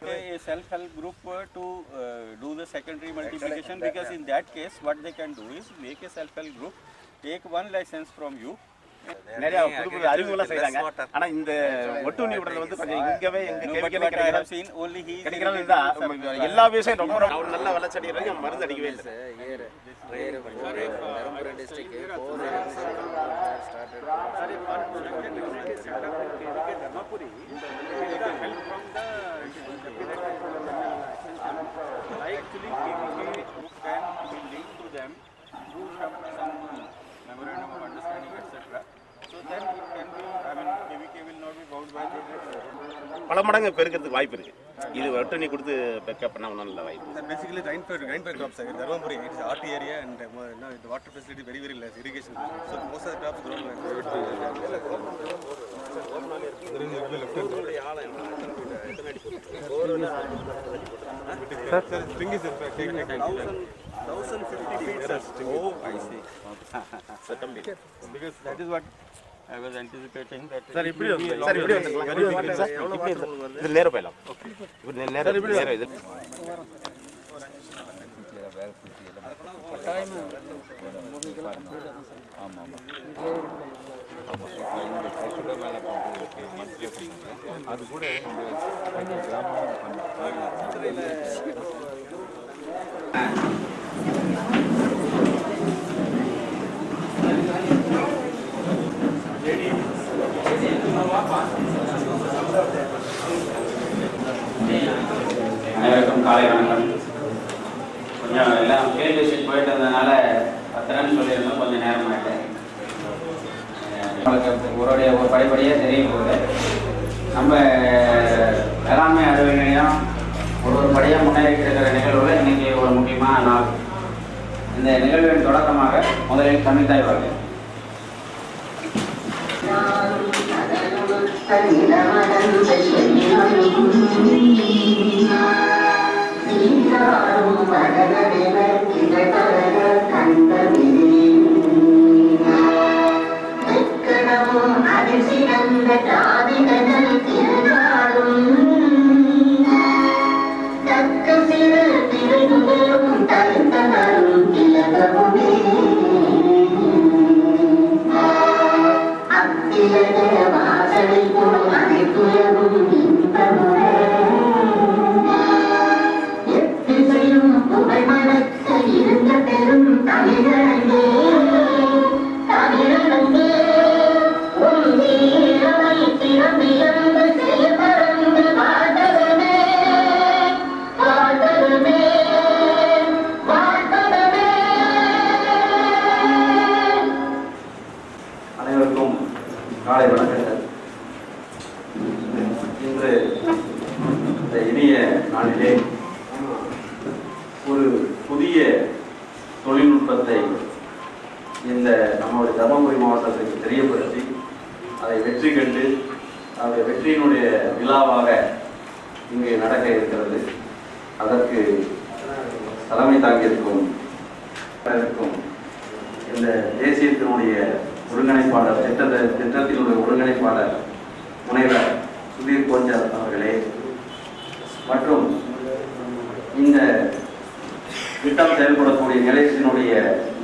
a self-help group to do the secondary multiplication, because in that case what they can do is make a self-help group, take one license from you. நிறைய புது புது அறிவுகளை செய்றாங்க. ஆனா இந்த ஒட்டுண்ணி விடுறது வந்து கொஞ்சம் இங்கவே எங்க கேவிக்கவே கிடைக்கிறது தான் எல்லா விஷயம் ரொம்ப நல்ல வளர்ச்சி அடைகிறாங்க. மருந்து அடிக்கவே இல்லை. Dharmapuri district Actually, KVK can be linked to them through some memorandum of understanding, etc. So then it can be, I mean, KVK will not be bound by the பல மடங்கு பெருக்கிறதுக்கு வாய்ப்பு இருக்கு. இது ஒட்டுண்ணி கொடுத்து பெக்கப் பண்ண ஒன்றும் இல்லை வாய்ப்பு. Basically, rainfed crops. Dharmapuri, it is a RT area, and the water facility very less, irrigation. So most of the crops grown like Sir, spring is 1,050 feet. Oh, I see. Because that is what I was anticipating. That sir இப்படி sir இப்படி வந்துருக்கலாம். Sir இப்படி இது நேரா போயிடலாம். Okay. இப்படி நேரா இது அது கூட அனைவருக்கும் காலை வணக்கம். கொஞ்சம் எல்லாம் ஃபீல்டு விசிட் போயிட்டு இருந்ததுனால 10 ரன் சொல்லியிருந்தோம், கொஞ்சம் நேரம் ஆகிட்டேன். உங்களுக்கு ஒரு படிப்படியாக தெரிய போகுது. நம்ம வேளாண்மை அறிவு நிலையம் ஒரு படியாக முன்னேறிட்டு இருக்கிற நிகழ்வுகள் இன்னைக்கு ஒரு முக்கியமான நாள். இந்த நிகழ்வின் தொடக்கமாக முதலில் தமிழ்தாய் வாழ்க்கை. அனைவருக்கும் காலை வணக்கங்கள். இன்று இந்த இனிய நாளிலே ஒரு புதிய தொழில்நுட்பத்தை இந்த நம்முடைய தர்மபுரி மாவட்டத்திற்கு தெரியப்படுத்தி அதை வெற்றி கண்டு அதை வெற்றியினுடைய விழாவாக இங்கே நடக்க இருக்கிறது. அதற்கு தலைமை தாங்கியிருக்கும் இந்த தேசியத்தினுடைய ஒருங்கிணைப்பாளர் திட்டத்தினுடைய ஒருங்கிணைப்பாளர் முனைவர் சுதீர் கோஞ்சார் அவர்களே, மற்றும் இந்த திட்டம் செயல்படக்கூடிய நிலையத்தினுடைய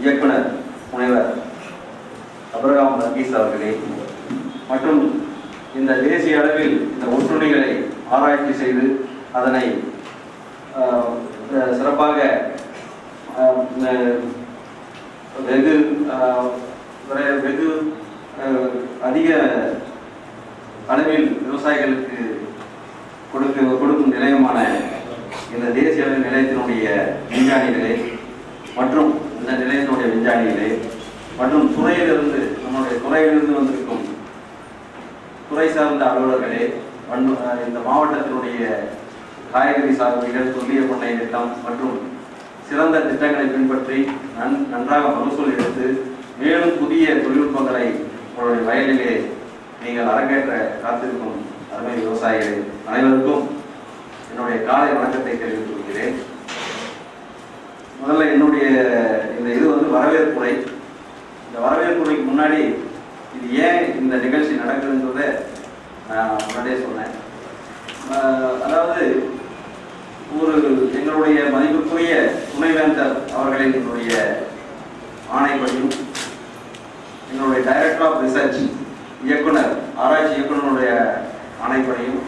இயக்குனர் முனைவர் அப்ரஹாம் வர்கீஸ் அவர்களே, மற்றும் இந்த தேசிய அளவில் இந்த ஒட்டுண்ணிகளை ஆராய்ச்சி செய்து அதனை சிறப்பாக வெகு அதிக அளவில் விவசாயிகளுக்கு கொடுக்கும் நிலையமான இந்த தேசிய அளவில் நிலையத்தினுடைய விஞ்ஞானிகளே மற்றும் இந்த நிலையத்தினுடைய விஞ்ஞானிகளே மற்றும் துறையிலிருந்து நம்முடைய துறையிலிருந்து வந்திருக்கும் துறை சார்ந்த அலுவலர்களே, இந்த மாவட்டத்தினுடைய காய்கறி சாகுபடிகள், துல்லிய பண்ணை திட்டம் மற்றும் சிறந்த திட்டங்களை பின்பற்றி நன்றாக மகசூல் எடுத்து மேலும் புதிய தொழில்நுட்பங்களை உங்களுடைய வயலிலே நீங்கள் அரங்கேற்ற காத்திருக்கும் அருமை விவசாயிகளே அனைவருக்கும் என்னுடைய காலை வணக்கத்தை தெரிவித்துக் கொள்கிறேன். முதல்ல என்னுடைய இந்த இது வரவேற்புரை. இந்த வரவேற்புரைக்கு முன்னாடி இது ஏன் இந்த நிகழ்ச்சி நடக்குதுன்றதை நான் முன்னாடியே சொன்னேன். அதாவது எங்களுடைய மதிப்புக்குரிய துணைவேந்தர் அவர்களினுடைய ஆணைப்படியும் எங்களுடைய டைரக்டர் ஆஃப் ரிசர்ச் இயக்குனர் ஆராய்ச்சி இயக்குனருடைய ஆணைப்படியும்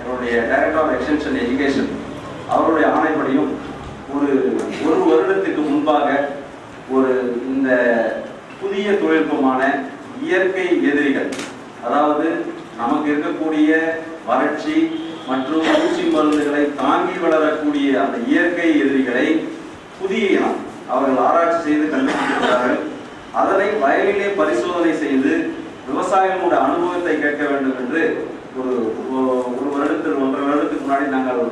என்னுடைய டைரக்டர் ஆஃப் எக்ஸ்டென்ஷன் எஜுகேஷன் அவருடைய ஆணைப்படியும் ஒரு வருடத்துக்கு முன்பாக இந்த புதிய தொழில்நுட்பமான இயற்கை எதிரிகள், அதாவது நமக்கு இருக்கக்கூடிய வறட்சி மற்றும் பூச்சி மருந்துகளை தாங்கி வளரக்கூடிய அந்த இயற்கை எதிரிகளை புதிய இனம் அவர்கள் ஆராய்ச்சி செய்து கண்டுபிடித்திருக்கிறார்கள். அதனை வயலிலே பரிசோதனை செய்து விவசாயிகளுடைய அனுபவத்தை கேட்க வேண்டும் என்று ஒரு வருடத்தில் 1.5 வருடத்துக்கு முன்னாடி நாங்கள்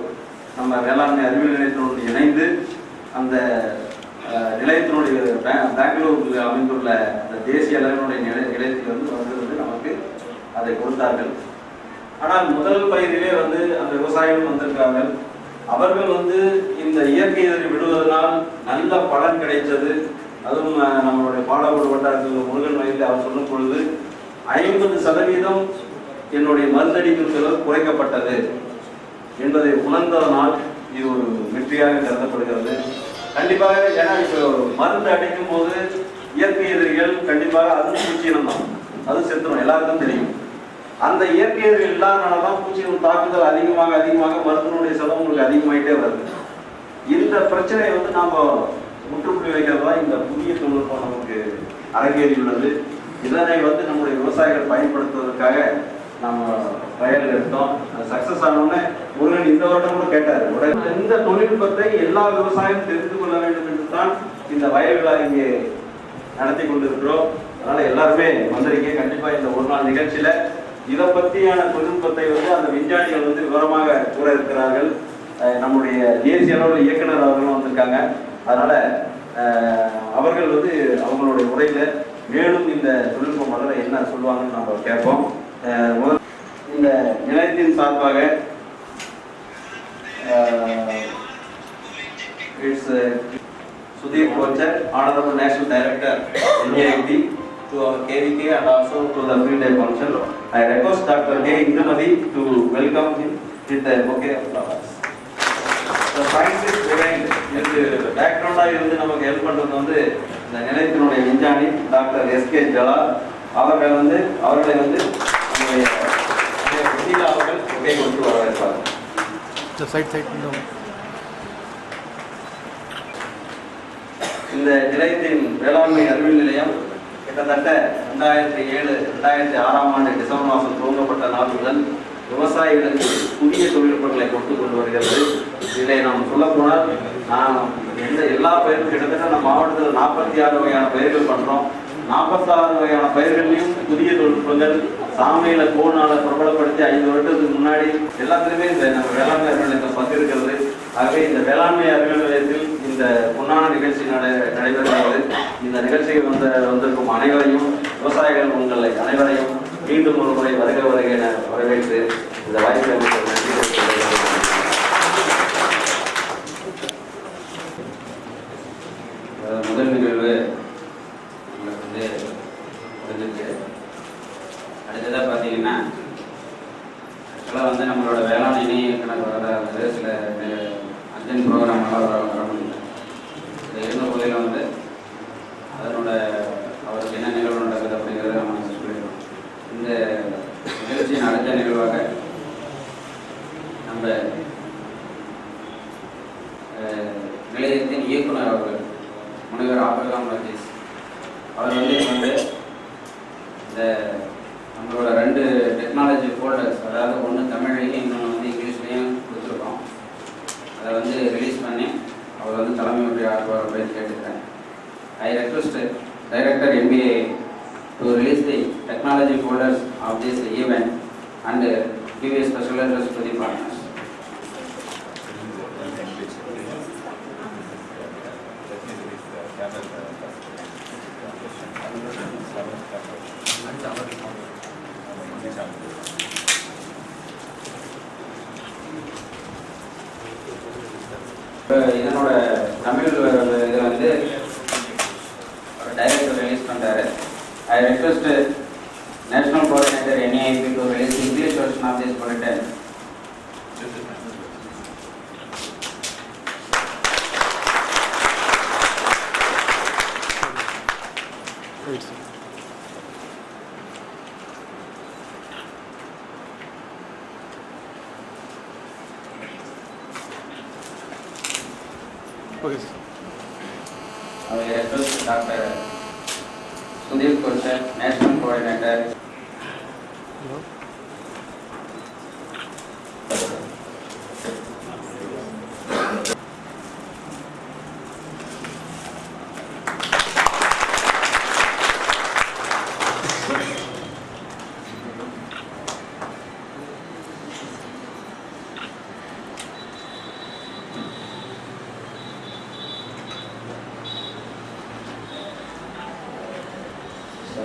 நம்ம வேளாண்மை அறிவியல் நிலையத்தினுடன் இணைந்து அந்த நிலையத்தினுடைய பெங்களூரில் அமைந்துள்ள அந்த தேசிய அளவினுடைய நிலையத்திலிருந்து வந்து நமக்கு அதை கொடுத்தார்கள். ஆனால் முதல் பயிரிலே அந்த விவசாயிகள் வந்திருக்கார்கள். அவர்கள் இந்த இயற்கை எதிரி விடுவதனால் நல்ல பலன் கிடைத்தது. அதுவும் நம்மளுடைய பாலக்கோடு வட்டாரத்தில் முருகன் வயலில் அவர் சொல்லும் பொழுது 50% என்னுடைய மருந்தடிக்கும் செலவு குறைக்கப்பட்டது என்பதை உணர்ந்ததனால் இது ஒரு வெற்றியாக கருதப்படுகிறது. கண்டிப்பாக ஏன்னா இப்போ மருந்து அடிக்கும் போது இயற்கை எதிரிகள் கண்டிப்பாக அது பூச்சியினம் தான், அது செத்துரும், எல்லாருக்கும் தெரியும். அந்த இயற்கை எதிரிகள் இல்லாதனால தான் பூச்சியினம் தாக்குதல் அதிகமாக மருந்தினுடைய செலவு உங்களுக்கு அதிகமாகிட்டே வருது. இந்த பிரச்சனையை நாம் முற்றுப்புள்ளி வைக்கிறதா இந்த புதிய தொழில்நுட்பம் நமக்கு அரங்கேறியுள்ளது. இதனை நம்முடைய விவசாயிகள் பயன்படுத்துவதற்காக நம்ம வயலில் எடுத்தோம். சக்சஸ் ஆனோடனே முருகன் இந்த வருடம் கூட கேட்டார், இந்த தொழில்நுட்பத்தை எல்லா விவசாயம் தெரிந்து கொள்ள வேண்டும் என்று தான் இந்த வயல்களை இங்கே நடத்தி கொண்டிருக்கிறோம். அதனால எல்லாருமே வந்திருக்கீங்க. கண்டிப்பா இந்த ஒரு நாள் நிகழ்ச்சியில இதை பற்றியான தொழில்நுட்பத்தை அந்த விஞ்ஞானிகள் விவரமாக கூற இருக்கிறார்கள். நம்முடைய தேசிய அளவில் இயக்குனர் அவர்களும் வந்திருக்காங்க. அதனால அவர்கள் அவங்களுடைய உரையில மேலும் இந்த தொழில்நுட்பம் முதல்ல என்ன சொல்லுவாங்கன்னு நம்ம கேட்போம். இந்த நிலையத்தின் சார்பாக Sudhir Kochar, Honorable National Director, NIIT, to our KVK and also to the Free Day function. I request Dr. K. Indumadi to welcome him with the bouquet of flowers. The scientist behind the background நமக்கு help பண்றது இந்த நிலையத்தினுடைய விஞ்ஞானி doctor SK Jala அவர்களை அவர்கள் கொண்டே கொண்டு வரவேற்பார்கள். இந்த நிலையத்தின் வேளாண்மை அறிவியல் நிலையம் கிட்டத்தட்ட 2006ஆம் ஆண்டு டிசம்பர் மாதம் துவங்கப்பட்ட நாள் முதல் விவசாயிகளுக்கு புதிய தொழில்நுட்பங்களை கொண்டு வருகிறது. இதை நாம் சொல்ல போனால் எல்லா பயிரும் கிட்டத்தட்ட நம்ம மாவட்டத்தில் 46 வகையான பயிர்கள் பண்ணுறோம். 46 வகையான பயிர்களையும் புதிய தொழில்நுட்பங்கள் சாமையில கோனால பிரபலப்படுத்தி 5 வருடத்துக்கு முன்னாடி எல்லாத்துலேயுமே இந்த நம்ம வேளாண்மை அறிவியல் நிலையத்தில் பங்கிருக்கிறது. ஆகவே இந்த வேளாண்மை அறிவியல் நிலையத்தில் இந்த பொன்னான நிகழ்ச்சி நடைபெறுகிறது. இந்த நிகழ்ச்சிக்கு வந்திருக்கும் அனைவரையும் விவசாயிகள் உங்களை அனைவரையும் மீண்டும் ஒரு முறை வருக என வரவேற்று இந்த வாய்ப்பை நன்றி. முதல் நிகழ்வு முடிஞ்சிருக்கு. அடுத்ததாக பார்த்தீங்கன்னா ஆக்சுவலாக நம்மளோட வேளாண் இணைய கணக்கு வர சில அர்ஜென்ட் ப்ரோக்ராமெல்லாம் வர முடியல. இந்த இருந்த போதில் அதனோட அவருக்கு என்ன நிகழ்வு நடக்குது அப்படிங்கிறத நம்ம சொல்லிடுறோம். இந்த நிகழ்ச்சியின் அடுத்த நிகழ்வாக நம்ம நிலையத்தின் இயக்குனர் அவர்கள் முனைவர் ஆபிரகாம் ரஜீஸ் அவர் இந்த நம்மளோட 2 டெக்னாலஜி ஃபோல்டர்ஸ், அதாவது ஒன்று தமிழ்லையும் இன்னொன்று இங்கிலீஷ்லையும் கொடுத்துருக்கோம். அதை ரிலீஸ் பண்ணி அவர் தலைமை உரை ஆற்றுவார் அப்படின்னு கேட்டுக்கிறேன். I request Director MBA to release the technology folders of this event and give a special address to the partners. இதனோட தமிழ் இதில் டைரக்டர் ரிலீஸ் பண்ணுறாரு. I request National Coordinator NIIT to release the English version of this bulletin. Okay, sir. I request Dr. Sudhir Kulsher, National Coordinator. Hello.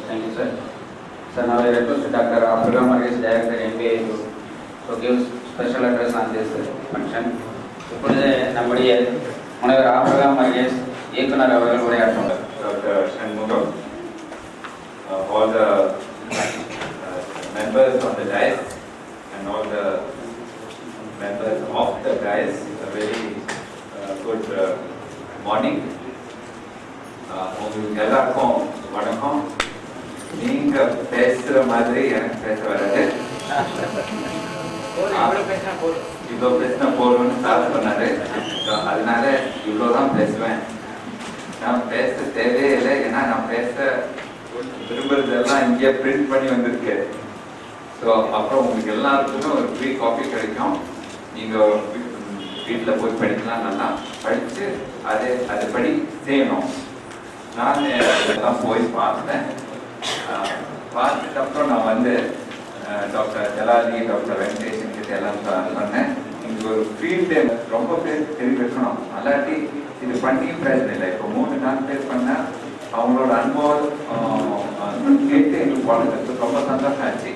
Thank you, sir. Sir, now I request Dr. Abdullah Margis, Director, MBA, to give special address on this function. இப்பொழுது நம்முடைய முனைவர் Abraham மர்கேஸ் இயக்குனர் அவர்கள் உரையாற்றுவார். Dr. Shanmugam, all the members of the dais and all the members of the dais, a very good morning. உங்களுக்கு எல்லாருக்கும் வணக்கம். நீங்க பேசுற மாதிரி எனக்கு பேச வராது. இவ்வளோ பேசினா போதும்னு ஸ்டார்ட் பண்ணாரு. அதனால இவ்வளோதான் பேசுவேன். நான் பேச தேவையே இல்லை, ஏன்னா நான் பேச விரும்புறதெல்லாம் இங்கே பிரிண்ட் பண்ணி வந்திருக்கு. ஸோ அப்புறம் உங்களுக்கு எல்லாருக்குமே ஒரு ஃப்ரீ காப்பி கிடைக்கும். நீங்கள் வீட்டில் போய் படிக்கலாம், நல்லா படித்து அதுபடி செய்யணும். நான் இதெல்லாம் போய் பார்த்தேன். பார்த்துட்டு அப்புறம் நான் வந்து டாக்டர் ஜலாலி, டாக்டர் வெங்கடேஷன் கிட்ட எல்லாம் சொன்னேன், இங்கே ஒரு ஃபீல்ட் டே ரொம்ப பேர் தெரிவி வைக்கணும். அல்லாட்டி இது பண்ணியும் பிரச்சனை இல்லை. இப்போ 3-4 பேர் பண்ணால் அவங்களோட அனுபவம் கேட்டு எங்களுக்கு வளர்க்குறதுக்கு ரொம்ப சந்தோஷம் ஆச்சு.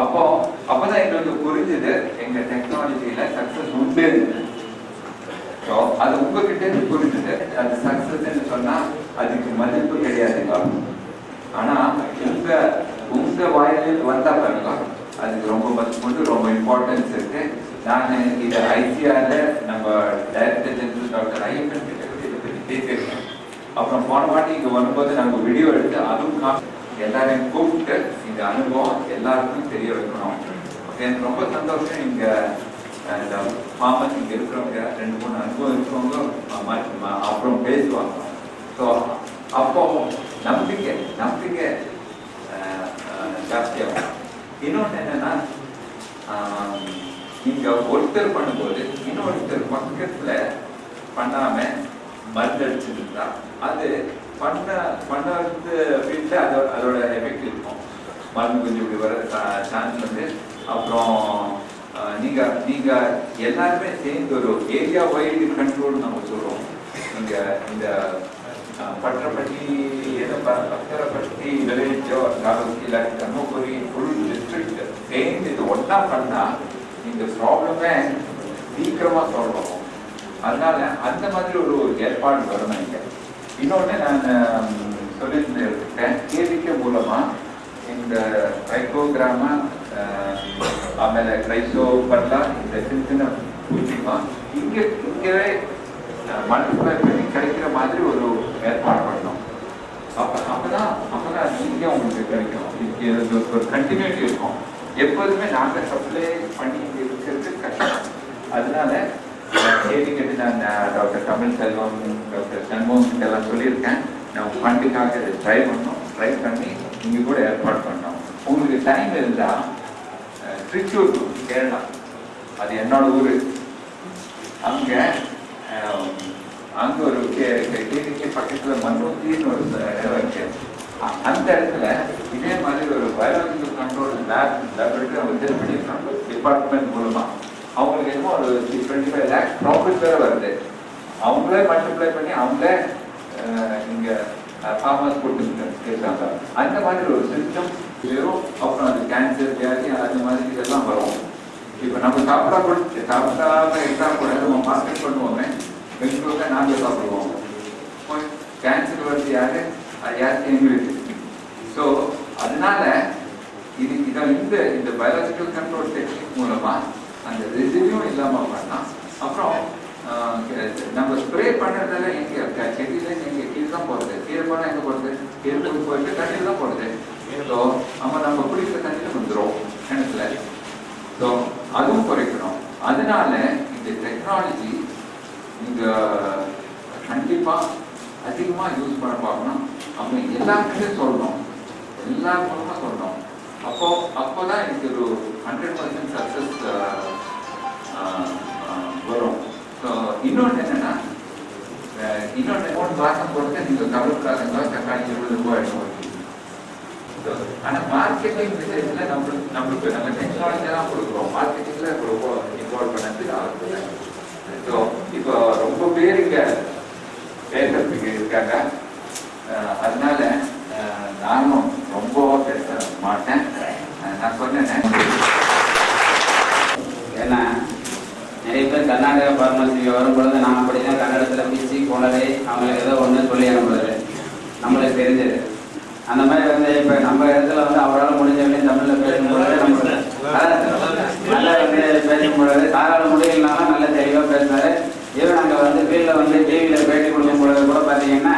அப்போதான் எங்களுக்கு புரிஞ்சுது எங்கள் டெக்னாலஜியில் சக்ஸஸ் உண்டு. ஸோ அது உங்ககிட்ட புரிஞ்சுது. அது சக்ஸஸ்ன்னு சொன்னால் அதுக்கு மதிப்பு கிடையாதுங்க. ஆனால் உங்க வாயிலில் வந்தா பாருங்க, அதுக்கு ரொம்ப மதிப்பு, ரொம்ப இம்பார்ட்டன்ஸ் இருக்கு. நான் இதை ஐசிஆர்ல நம்ம டைரக்டர் ஜெனரல் டாக்டர் ஐயப்பன் கிட்ட இதை பற்றி பேசியிருக்கேன். அப்புறம் போன வாட்டி இங்கே வரும்போது நாங்கள் வீடியோ எடுத்து அதுவும் எல்லாரையும் கூப்பிட்டு இந்த அனுபவம் எல்லாருக்கும் தெரிய வைக்கணும். எனக்கு ரொம்ப சந்தோஷம். இங்கே இந்த ஃபார்மஸ் இங்கே இருக்கிறவங்க 2-3 அனுபவம் இருக்கிறவங்க அப்புறம் பேசுவாங்க. ஸோ அப்போ நம்பிக்கை ஜாஸ்தியாகும். இன்னொன்று என்னன்னா, நீங்க ஒருத்தர் பண்ணும்போது இன்னொருத்தர் பக்கத்துல பண்ணாம மருந்தடிச்சிருந்தா அது பண்ணது ஃபீல்ட்ல அதோட எஃபெக்ட் இருக்கும். மருந்து கொஞ்சம் இப்படி வர சான்ஸ் வந்து. அப்புறம் நீங்க எல்லாருமே சேர்ந்து ஒரு ஏரியா வைடு கண்ட்ரோல் நம்ம சொல்றோம். நீங்க இந்த பட்டரப்பட்டி பட்டரப்பட்டி வில்லேஜோ இல்லை தர்மபுரி ஃபுல் டிஸ்ட்ரிக்ட் சேர்ந்து இது ஒன்றா பண்ணால் இந்த ப்ராப்ளமே சீக்கிரமாக சால்வ் ஆகும். அதனால அந்த மாதிரி ஒரு ஏற்பாடு வரணும். இங்கே இன்னொன்று நான் சொல்லியிருக்கேன், கேவிகே மூலமாக இந்த ட்ரைகோகிராமா ಆಮೇಲೆ ಕ್ರೈಸೋಪರ್ಲ இந்த சின்ன பூச்சிமா இங்கேவே மல்டிப்ளை பண்ணி கிடைக்கிற மாதிரி ஒரு ஏற்பாடு பண்ணணும். அப்பதான் இங்கே உங்களுக்கு கிடைக்கும். ஒரு கண்டினியூட்டி இருக்கும். எப்போதுமே நாங்கள் சப்ளை பண்ணி இருக்கிறது கஷ்டம். அதனால கேட்டு நான் டாக்டர் தமிழ் செல்வம், டாக்டர் சண்முகம் எல்லாம் சொல்லியிருக்கேன். நான் ஃபண்டுக்காக இதை ட்ரை பண்ணி இங்கே கூட ஏற்பாடு பண்ணோம். உங்களுக்கு டைம் இருந்தால் திருச்சூர் கேரளா, அது என்னோட ஊர். அங்கே ஒரு கேடிக்கு பக்கத்தில் மன்னூத்தின்னு ஒரு இடம் இருக்கு. அந்த இடத்துல இதே மாதிரி ஒரு பயாலஜிக்கல் கண்ட்ரோல் லேபரேட்டரி அவங்க செட் பண்ணியிருக்காங்க டிபார்ட்மெண்ட் மூலமாக. அவங்களுக்கு என்னமோ ஒரு 25 lakhs ப்ராஃபிட் வேறு வருது. அவங்களே மல்டிப்ளை பண்ணி அவங்களே இங்கே ஃபார்மர்ஸ் கொடுத்துருக்காங்க. அந்த மாதிரி ஒரு சிஸ்டம் வெறும் அப்புறம் அது கேன்சர், வியாதி, அந்த மாதிரி இதெல்லாம் வரும். இப்போ நம்ம சாப்பிடாம இருந்தால் கூட நம்ம மார்க்கெட் பண்ணுவோமே, பெங்களூரில் நாங்கள் சாப்பிடுவோம். கேன்சர் வருது யாரு, அது யாருக்கு எங்களுக்கு. ஸோ அதனால இந்த பயாலஜிக்கல் கண்ட்ரோல் டெக்னிக் மூலமாக அந்த ரெசிடியும் இல்லாமல் பண்ணலாம். அப்புறம் நம்ம ஸ்ப்ரே பண்ணுறதால எங்கே செடியில எங்கே கீழே தான் போகிறது, கீழே போனால் எங்கே போகிறது, கீழே போயிட்டு தண்ணியில் தான் போகிறது. ஸோ நம்ம குடிக்கிற தண்ணியில் வந்துடும் கிணத்துல. ஸோ அதுவும் குறைக்கணும். அதனால இந்த டெக்னாலஜி நீங்கள் கண்டிப்பாக அதிகமாக யூஸ் பண்ண பார்க்கணும். அவங்க எல்லாருக்குமே சொல்லணும், எல்லார் மூலமாக சொல்லணும். அப்போ தான் எனக்கு ஒரு 100% சக்ஸஸ் வரும். ஸோ இன்னொன்று என்னென்னா, இன்னொன்று 3 மாதம் பொறுத்து நீங்கள் கவலைப்படாதீங்க, தக்காளி 20 ரூபாய் எடுக்கும். ஆனால் மார்க்கெட்டிங் விஷயத்தில் நம்மளுக்கு நம்ம டெக்னாலஜி தான் கொடுக்குறோம், மார்க்கெட்டிங்கில் ரொம்ப இன்வால்வ் பண்ணதுக்கு ஆகுது. ஸோ இப்போ ரொம்ப பேர் இங்கே பேசுறதுக்கு இருக்காங்க. அதனால நானும் ரொம்ப பேச மாட்டேன். நான் சொன்னேன், ஏன்னா நிறைய பேர் கர்நாடகா ஃபார்மசிக்கு வரும்பொழுது நான் அப்படி தான் கன்னடத்தில் பிசி போனதே அவங்களுக்கு ஏதோ ஒன்று சொல்லி அனுப்புறது நம்மளுக்கு தெரிஞ்சது. அந்த மாதிரி வந்து இப்போ நம்ம இடத்துல வந்து அவரால் முடிஞ்ச வரையும் தமிழில் பேசும்பொழுது நம்ம நல்லா வந்து பேசும்பொழுது தாராள முடியலனாலும் நல்ல தெளிவாக பேசினார். ஈவன் அங்கே வந்து ஃபீல்டில் வந்து டிவியில் பேட்டி கொடுக்கும் பொழுது கூட பார்த்தீங்கன்னா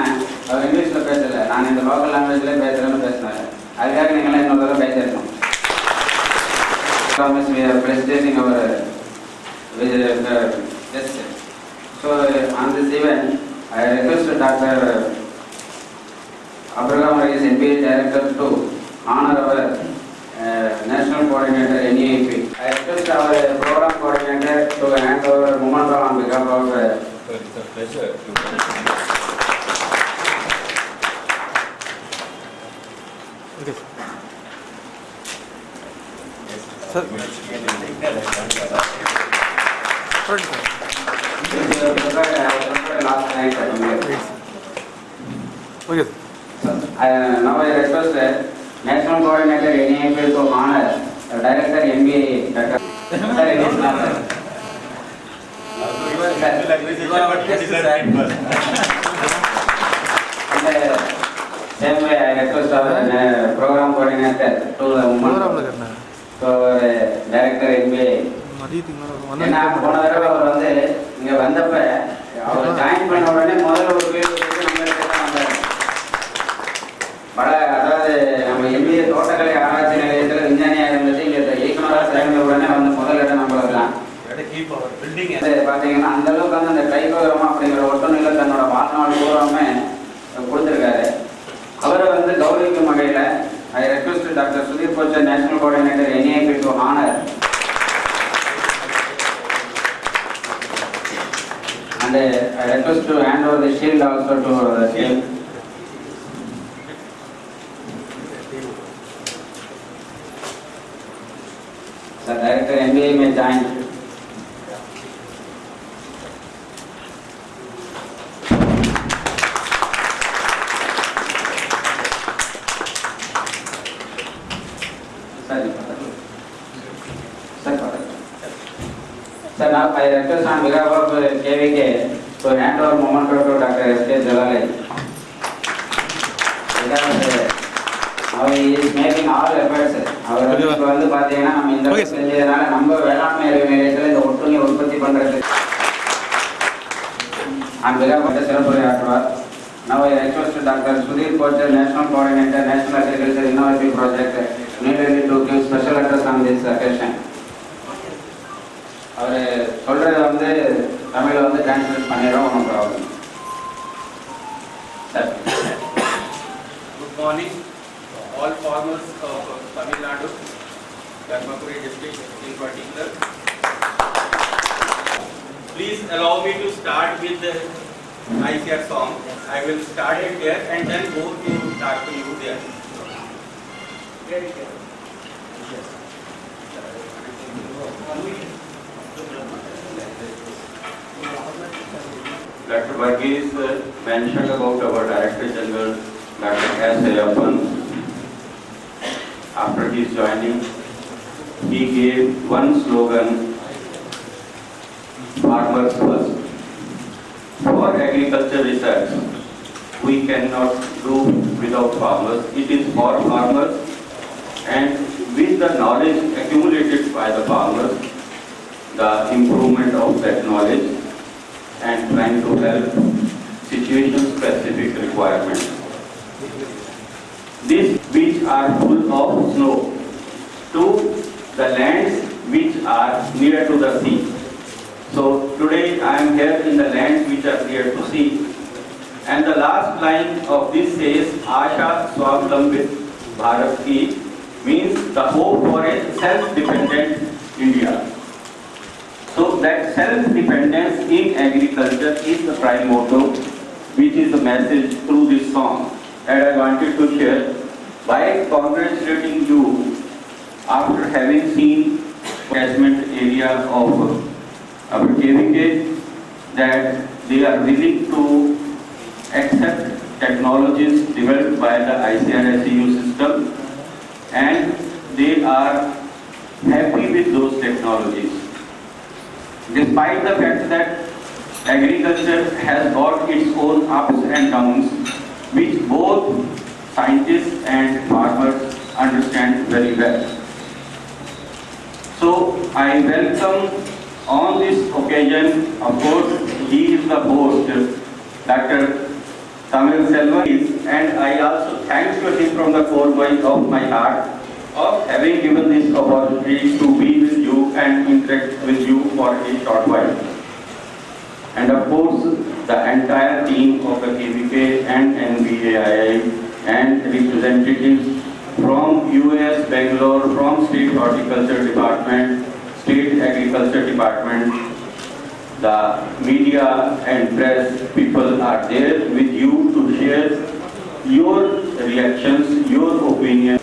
அவர் இங்கிலீஷில் பேசலை, நான் இந்த லோக்கல் லாங்குவேஜில் பேசுகிறேன்னு பேசினார். அதுக்காக நீங்களாம் இன்னொரு தடவை பேசியிருக்கோம். Presenting our yes. So on this event, I request Dr. Abraham is MBA Director to honor our National Coordinator NEIP. I request our Program Coordinator to hand over moment on behalf of. It's a pleasure to. Okay. Sir. Last night. Okay. Now I request National Coordinator NEIP to honor Director MBA Dr. Sir, it is not. Same way I request our Program Coordinator to Director MBA. ஏன்னா போன தடவை அவர் வந்து இங்கே வந்தப்ப அவர் join பண்ண உடனே முதல்ல ஒரு பேர் பல, அதாவது நம்ம எம்பிஏ தோட்டக்கலை ஆராய்ச்சி நிலையத்தில் விஞ்ஞானியாக இருந்துச்சு. இங்கே இயக்குநராக சேர்ந்த உடனே வந்து முதல் இடம் நம்மளுக்கு தான். பார்த்தீங்கன்னா அந்த அளவுக்கு வந்து அந்த டைகோகிராமா அப்படிங்கிற ஒட்டுநிலை தன்னோட வாழ்நாள் பூராமே கொடுத்துருக்காரு. அவரை வந்து கௌரவிக்கும் வகையில் I request doctor Sudhir Kochhar, national coordinator NEIP to honour and I request to hand over the shield also to the team. Sir, Director MBA may join. Sir, now I request on behalf of KVK to hand over moment to Dr. S.K. Jalali. Now he is making all efforts. அவர் இப்போ வந்து பார்த்தீங்கன்னா நம்ம இந்த செஞ்சதுனால நம்ம வேளாண்மை அறிவு நிலையத்தில் இந்த ஒட்டுணி உற்பத்தி பண்ணுறது on behalf of the சிறப்புரை ஆற்றுவார். Now I request Dr. Sudhir Kochar, National Coordinator, National Agriculture Innovative Project, needed to give special address on this occasion. அவர் சொல்கிறத வந்து தமிழில் வந்து டிரான்ஸ்லேட் பண்ணிடுறோம், ஒன்றும் problem. Sir, Good morning, all farmers of Tamil Nadu, Dharmapuri district in particular. Please allow me to start with the ICR song. I will start it here and then go to start to you there. Dr. Varghese mentioned about our Director General, Dr. S. Ayappan. After his joining, he gave one slogan, farmers first. For agriculture research, we cannot do without farmers. It is for farmers, and with the knowledge accumulated by the farmers, the improvement of that knowledge and trying to help situation-specific requirements. These which are full of snow to the lands which are near to the sea. So today I am here in the lands which are near to sea, And the last line of this says, Asha Swavlambit Bharat Ki, means the hope for a self-dependent India. So that self-dependence in agriculture is the prime motto, which is the message through this song. And I wanted to share by congratulating you after having seen catchment area of our KVK, that they are willing to accept technologies developed by the ICRSEU system, and they are happy with those technologies. Despite the fact that agriculture has got its own ups and downs, which both scientists and farmers understand very well. So I welcome on this occasion, of course, he is the host, Dr. Tamil Selva, and I also thank you him from the core of my heart of having given this opportunity to be with you and interact with you for a short while. And of course, the entire team of the KVK and NBAI and representatives from US, Bangalore, from State Horticulture Department, State Agriculture Department, the media and press people are there with you to share your reactions, your opinions.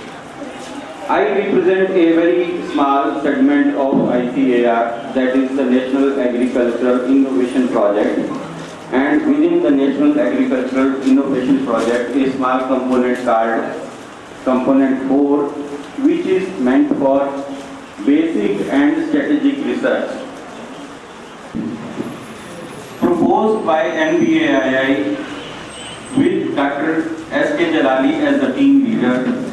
I represent a very small segment of ICAR, that is the National Agricultural Innovation Project. And within the National Agricultural Innovation Project, a small component called Component 4, which is meant for basic and strategic research. Proposed by NBAI with Dr. S.K. Jalali as the team leader,